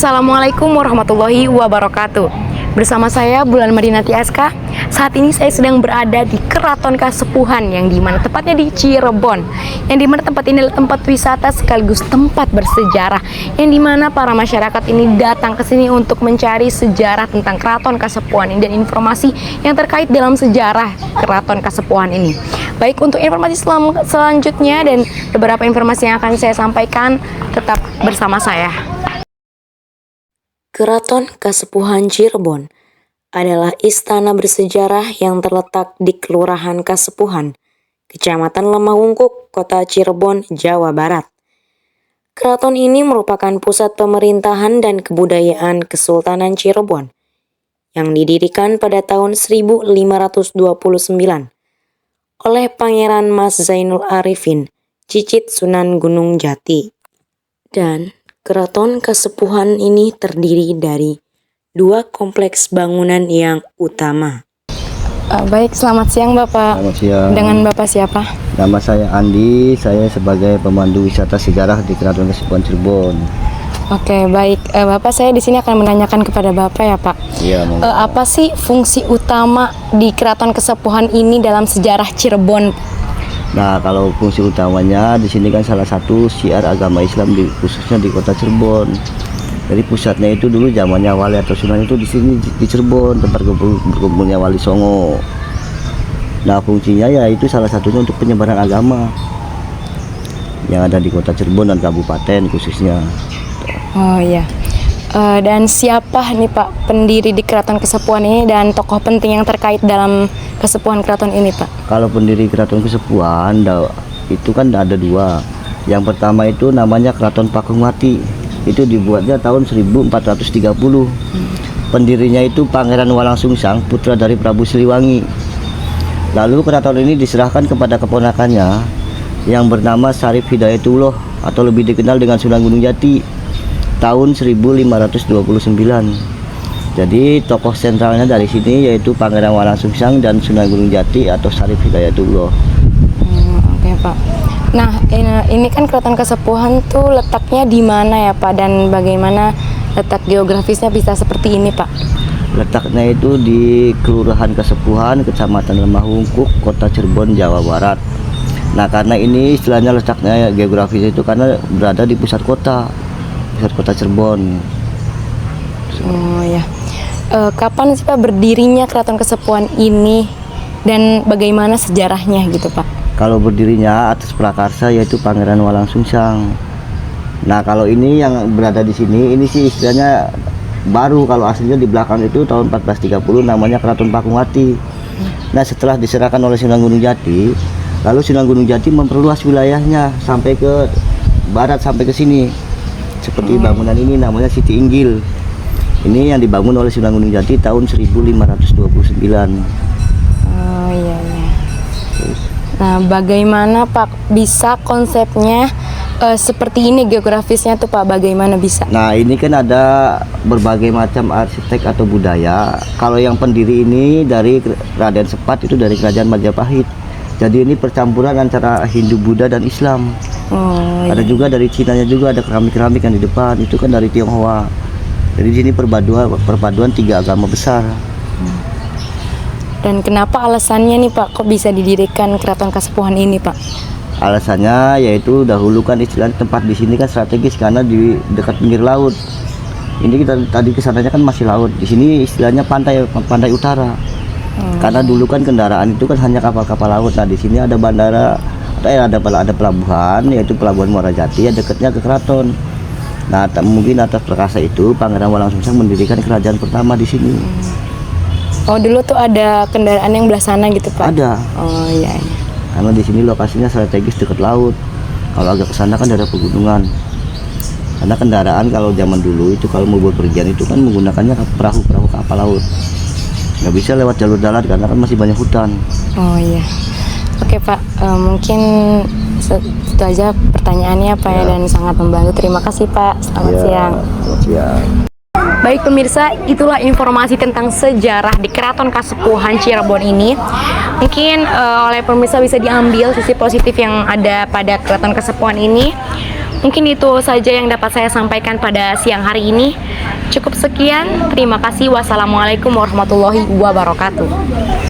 Assalamualaikum warahmatullahi wabarakatuh. Bersama saya Bulan Madinati Aska. Saat ini saya sedang berada di Keraton Kasepuhan, yang dimana tepatnya di Cirebon, yang dimana tempat ini adalah tempat wisata sekaligus tempat bersejarah, yang dimana para masyarakat ini datang ke sini untuk mencari sejarah tentang Keraton Kasepuhan ini dan informasi yang terkait dalam sejarah Keraton Kasepuhan ini. Baik, untuk informasi selanjutnya dan beberapa informasi yang akan saya sampaikan, tetap bersama saya. Keraton Kasepuhan Cirebon adalah istana bersejarah yang terletak di Kelurahan Kasepuhan, Kecamatan Lemahungkuk, Kota Cirebon, Jawa Barat. Keraton ini merupakan pusat pemerintahan dan kebudayaan Kesultanan Cirebon yang didirikan pada tahun 1529 oleh Pangeran Mas Zainul Arifin, Cicit Sunan Gunung Jati. Dan Keraton Kasepuhan ini terdiri dari dua kompleks bangunan yang utama. Baik, selamat siang Bapak. Selamat siang. Dengan Bapak siapa? Nama saya Andi, saya sebagai pemandu wisata sejarah di Keraton Kasepuhan Cirebon. Oke, baik. Bapak, saya di sini akan menanyakan kepada Bapak ya Pak. Iya. Apa sih fungsi utama di Keraton Kasepuhan ini dalam sejarah Cirebon? Nah, kalau fungsi utamanya di sini kan salah satu syiar agama Islam khususnya di kota Cirebon. Jadi pusatnya itu dulu zamannya wali atau sunan itu di sini di Cirebon, tempat berkumpulnya Wali Songo. Nah, fungsinya ya itu salah satunya untuk penyebaran agama yang ada di kota Cirebon dan kabupaten khususnya. Oh iya. Dan siapa nih Pak pendiri di Keraton Kasepuhan ini dan tokoh penting yang terkait dalam Kesepuhan Keraton ini Pak? Kalau pendiri Keraton Kasepuhan itu kan ada dua. Yang pertama itu namanya Keraton Pakungwati. Itu dibuatnya tahun 1430. Pendirinya itu Pangeran Walangsungsang, putra dari Prabu Siliwangi. Lalu keraton ini diserahkan kepada keponakannya yang bernama Syarif Hidayatullah atau lebih dikenal dengan Sunan Gunung Jati tahun 1529. Jadi tokoh sentralnya dari sini yaitu Pangeran Walangsungsang dan Sunan Gunung Jati atau Syarif Hidayatullah. Oke Pak. Nah, ini kan Keraton Kasepuhan tuh letaknya di mana ya Pak, dan bagaimana letak geografisnya bisa seperti ini Pak? Letaknya itu di Kelurahan Kasepuhan, Kecamatan Lemahungkuk, Kota Cirebon, Jawa Barat. Nah, karena ini istilahnya letaknya geografis itu karena berada di pusat kota Cirebon. Oh ya. Kapan sih Pak berdirinya Keraton Kasepuhan ini dan bagaimana sejarahnya gitu Pak? Kalau berdirinya atas prakarsa yaitu Pangeran Walangsungsang. Nah, kalau ini yang berada di sini ini sih istilahnya baru, kalau aslinya di belakang itu tahun 1430 namanya Keraton Pakungwati. Nah, setelah diserahkan oleh Sunan Gunung Jati, lalu Sunan Gunung Jati memperluas wilayahnya sampai ke barat sampai ke sini. Seperti bangunan ini namanya Siti Inggil. Ini yang dibangun oleh Sunan Gunung Jati tahun 1529. Oh iya. Nah, bagaimana Pak bisa konsepnya seperti ini geografisnya tuh Pak? Bagaimana bisa? Nah, ini kan ada berbagai macam arsitek atau budaya. Kalau yang pendiri ini dari Raden Sepat itu dari Kerajaan Majapahit. Jadi ini percampuran antara Hindu, Buddha dan Islam. Oh, iya. Ada juga dari Cina juga, ada keramik-keramik yang di depan itu kan dari Tionghoa. Jadi di sini perpaduan tiga agama besar. Dan kenapa alasannya nih Pak kok bisa didirikan Keraton Kasepuhan ini Pak? Alasannya yaitu dahulu kan istilah tempat di sini kan strategis karena di dekat pinggir laut. Ini kita tadi kesananya kan masih laut. Di sini istilahnya pantai utara. Karena dulu kan kendaraan itu kan hanya kapal-kapal laut. Nah, di sini ada bandara, ada pelabuhan yaitu Pelabuhan Muara Jati yang dekatnya ke keraton. Nah, mungkin atas perkasa itu Pangeran Walangsungsang mendirikan kerajaan pertama di sini. Oh, dulu tuh ada kendaraan yang belah sana gitu Pak? Ada. Oh iya. Karena di sini lokasinya strategis dekat laut. Kalau agak ke sana kan daerah pegunungan. Karena kendaraan kalau zaman dulu itu kalau mau bepergian itu kan menggunakannya perahu kapal laut. Nggak bisa lewat jalur darat karena kan masih banyak hutan. Oh iya. Oke Pak, mungkin itu aja pertanyaannya Pak ya, dan sangat membantu. Terima kasih Pak. Selamat siang. Selamat siang. Baik pemirsa, itulah informasi tentang sejarah di Keraton Kasepuhan Cirebon ini. Mungkin oleh pemirsa bisa diambil sisi positif yang ada pada Keraton Kasepuhan ini. Mungkin itu saja yang dapat saya sampaikan pada siang hari ini. Cukup sekian, terima kasih. Wassalamualaikum warahmatullahi wabarakatuh.